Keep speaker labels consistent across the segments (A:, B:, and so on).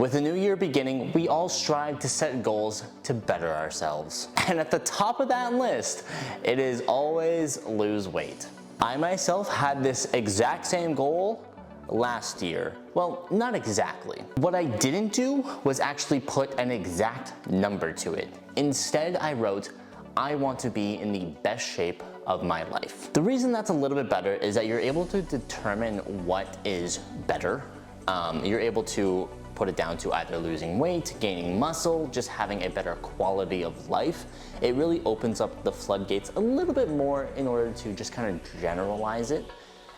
A: With a new year beginning, we all strive to set goals to better ourselves. And at the top of that list, it is always lose weight. I myself had this exact same goal last year. Well, not exactly. What I didn't do was actually put an exact number to it. Instead, I wrote, I want to be in the best shape of my life. The reason that's a little bit better is that you're able to determine what is better. You're able to put it down to either losing weight, gaining muscle, just having a better quality of life. It really opens up the floodgates a little bit more in order to just kind of generalize it,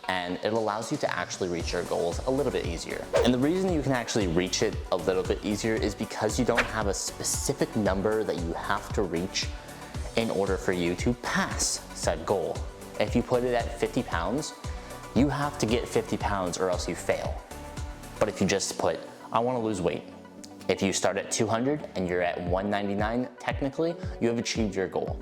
A: and it allows you to actually reach your goals a little bit easier. And the reason you can actually reach it a little bit easier is because you don't have a specific number that you have to reach in order for you to pass said goal. If you put it at 50 pounds, you have to get 50 pounds or else you fail. But if you just put, I want to lose weight. If you start at 200 and you're at 199, technically, you have achieved your goal.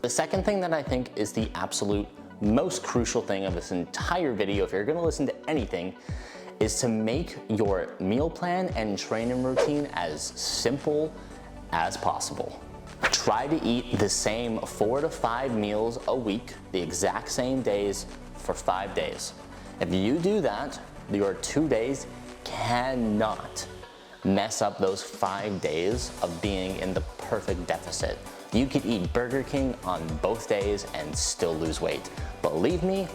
A: The second thing that I think is the absolute most crucial thing of this entire video, if you're gonna listen to anything, is to make your meal plan and training routine as simple as possible. Try to eat the same 4 to 5 meals a week, the exact same days for 5 days. If you do that, your 2 days cannot mess up those 5 days of being in the perfect deficit. You could eat Burger King on both days and still lose weight. Believe me,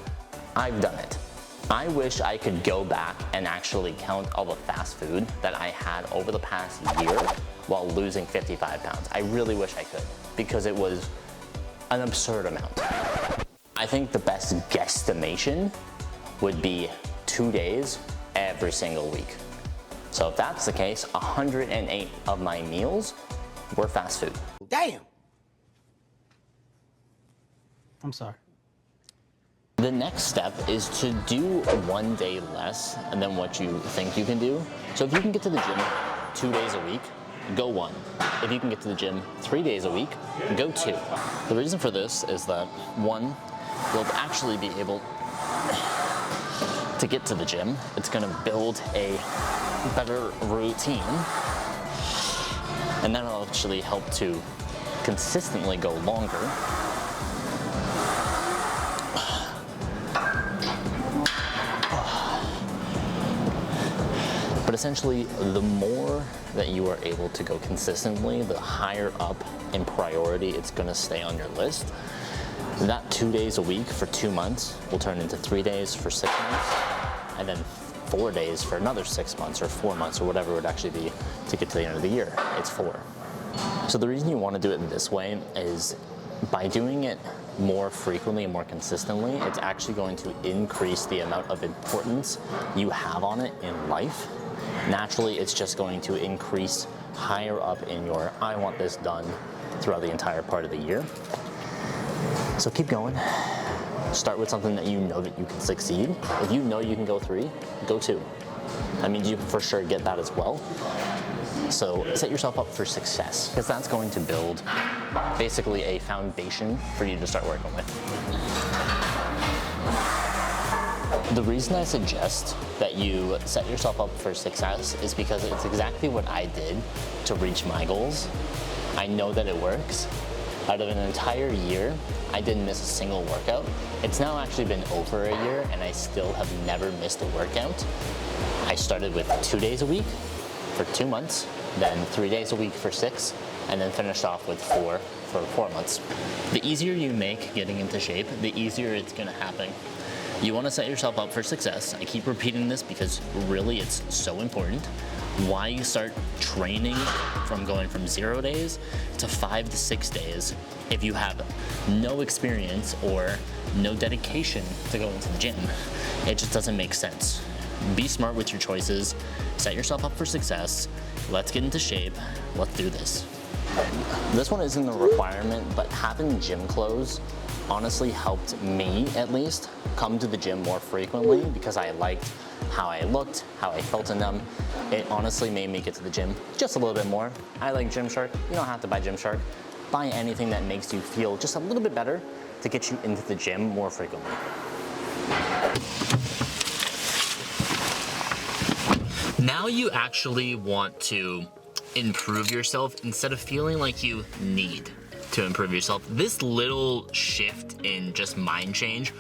A: I've done it. I wish I could go back and actually count all the fast food that I had over the past year while losing 55 pounds. I really wish I could, because it was an absurd amount. I think the best guesstimation would be 2 days every single week. So if that's the case, 108 of my meals were fast food.
B: Damn! I'm sorry.
A: The next step is to do 1 day less than what you think you can do. So if you can get to the gym 2 days a week, go 1. If you can get to the gym 3 days a week, go 2. The reason for this is that 1, you'll actually be able to get to the gym. It's gonna build a better routine, and that'll actually help to consistently go longer. But essentially, the more that you are able to go consistently, the higher up in priority it's gonna stay on your list. That 2 days a week for 2 months will turn into 3 days for 6 months, and then 4 days for another 6 months or 4 months or whatever it would actually be to get to the end of the year. It's 4. So the reason you want to do it this way is by doing it more frequently and more consistently, it's actually going to increase the amount of importance you have on it in life. Naturally, it's just going to increase higher up in your I want this done throughout the entire part of the year. So keep going. Start with something that you know that you can succeed. If you know you can go 3, go 2. That means you can for sure get that as well. So set yourself up for success, because that's going to build basically a foundation for you to start working with. The reason I suggest that you set yourself up for success is because it's exactly what I did to reach my goals. I know that it works. Out of an entire year, I didn't miss a single workout. It's now actually been over a year and I still have never missed a workout. I started with 2 days a week for 2 months, then 3 days a week for 6, and then finished off with 4 for 4 months. The easier you make getting into shape, the easier it's gonna happen. You wanna set yourself up for success. I keep repeating this because really it's so important. Why you start training from going from 0 days to 5 to 6 days if you have no experience or no dedication to going to the gym. It just doesn't make sense. Be smart with your choices, set yourself up for success, let's get into shape, let's do this. This one isn't a requirement, but having gym clothes honestly helped me, at least, come to the gym more frequently because I liked how I looked, how I felt in them. It honestly made me get to the gym just a little bit more. I like Gymshark. You don't have to buy Gymshark. Buy anything that makes you feel just a little bit better to get you into the gym more frequently. Now you actually want to improve yourself instead of feeling like you need to improve yourself. This little shift in just mind change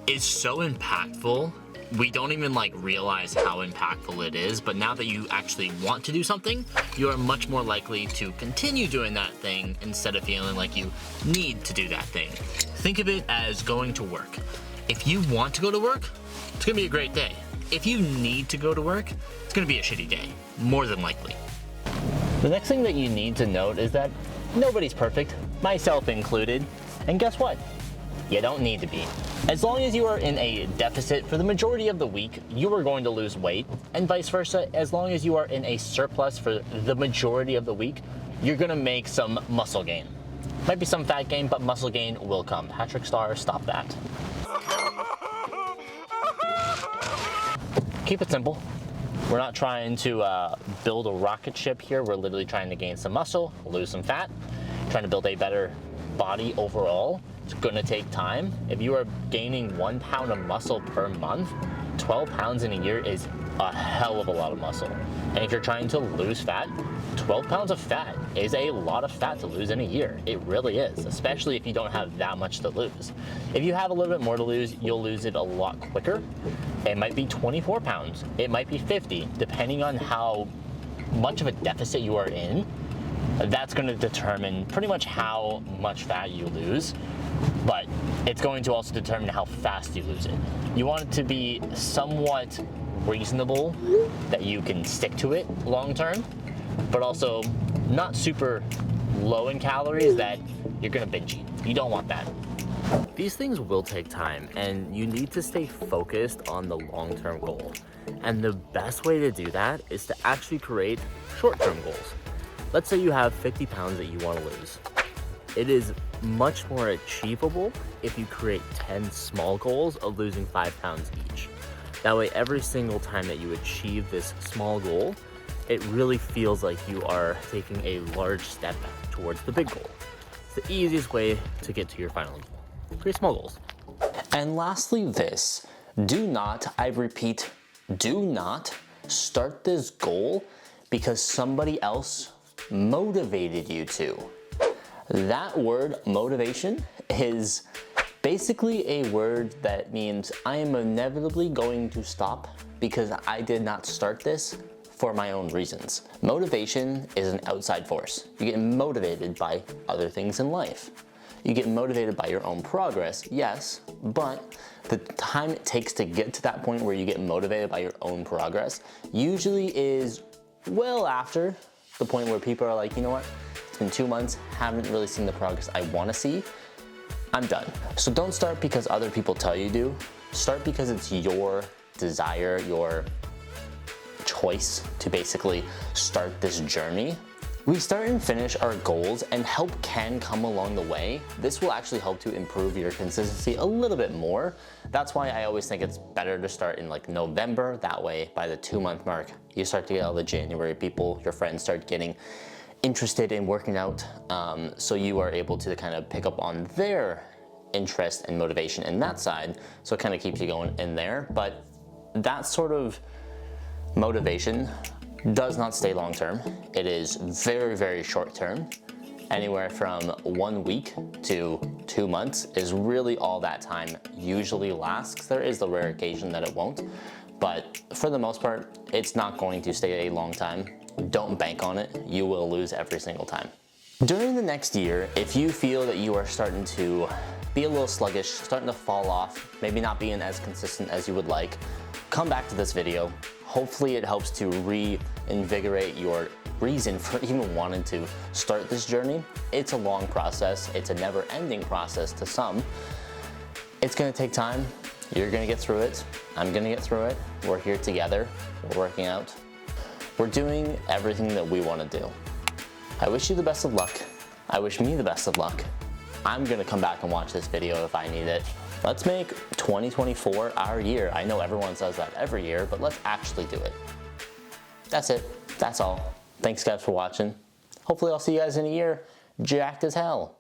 A: is so impactful. We don't even realize how impactful it is, but now that you actually want to do something, you are much more likely to continue doing that thing instead of feeling like you need to do that thing. Think of it as going to work. If you want to go to work, it's gonna be a great day. If you need to go to work, it's gonna be a shitty day, more than likely. The next thing that you need to note is that nobody's perfect, myself included, and guess what? You don't need to be. As long as you are in a deficit for the majority of the week, you are going to lose weight, and vice versa. As long as you are in a surplus for the majority of the week, you're gonna make some muscle gain. Might be some fat gain, but muscle gain will come. Patrick Starr, stop that. Keep it simple. We're not trying to build a rocket ship here. We're literally trying to gain some muscle, lose some fat, trying to build a better body overall. It's gonna take time. If you are gaining 1 pound of muscle per month, 12 pounds in a year is a hell of a lot of muscle. And if you're trying to lose fat, 12 pounds of fat is a lot of fat to lose in a year. It really is, especially if you don't have that much to lose. If you have a little bit more to lose, you'll lose it a lot quicker. It might be 24 pounds, it might be 50, depending on how much of a deficit you are in. That's going to determine pretty much how much fat you lose, but it's going to also determine how fast you lose it. You want it to be somewhat reasonable that you can stick to it long term, but also not super low in calories that you're gonna binge eat. You don't want that. These things will take time, and you need to stay focused on the long-term goal. And the best way to do that is to actually create short-term goals. Let's say you have 50 pounds that you want to lose. It is much more achievable if you create 10 small goals of losing 5 pounds each. That way, every single time that you achieve this small goal, it really feels like you are taking a large step towards the big goal. It's the easiest way to get to your final goal. Create small goals. And lastly, this. Do not, I repeat, do not start this goal because somebody else motivated you to. That word, motivation, is basically a word that means I am inevitably going to stop because I did not start this for my own reasons. Motivation is an outside force. You get motivated by other things in life. You get motivated by your own progress, yes, but the time it takes to get to that point where you get motivated by your own progress usually is well after the point where people are like, you know what, it's been 2 months, haven't really seen the progress I want to see, I'm done. So don't start because other people tell you to. Start because it's your desire, your choice to basically start this journey. We start and finish our goals, and help can come along the way. This will actually help to improve your consistency a little bit more. That's why I always think it's better to start in November. That way, by the 2-month mark, you start to get all the January people, your friends start getting interested in working out. So you are able to kind of pick up on their interest and motivation in that side. So it kind of keeps you going in there. But that sort of motivation does not stay long term. It is very, very short term. Anywhere from 1 week to 2 months is really all that time usually lasts. There is the rare occasion that it won't, but for the most part, it's not going to stay a long time. Don't bank on it. You will lose every single time. During the next year, if you feel that you are starting to be a little sluggish, starting to fall off, maybe not being as consistent as you would like, come back to this video. Hopefully it helps to reinvigorate your reason for even wanting to start this journey. It's a long process. It's a never-ending process to some. It's gonna take time. You're gonna get through it. I'm gonna get through it. We're here together. We're working out. We're doing everything that we wanna do. I wish you the best of luck. I wish me the best of luck. I'm gonna come back and watch this video if I need it. Let's make 2024 our year. I know everyone says that every year, but let's actually do it. That's it. That's all. Thanks guys for watching. Hopefully I'll see you guys in a year jacked as hell.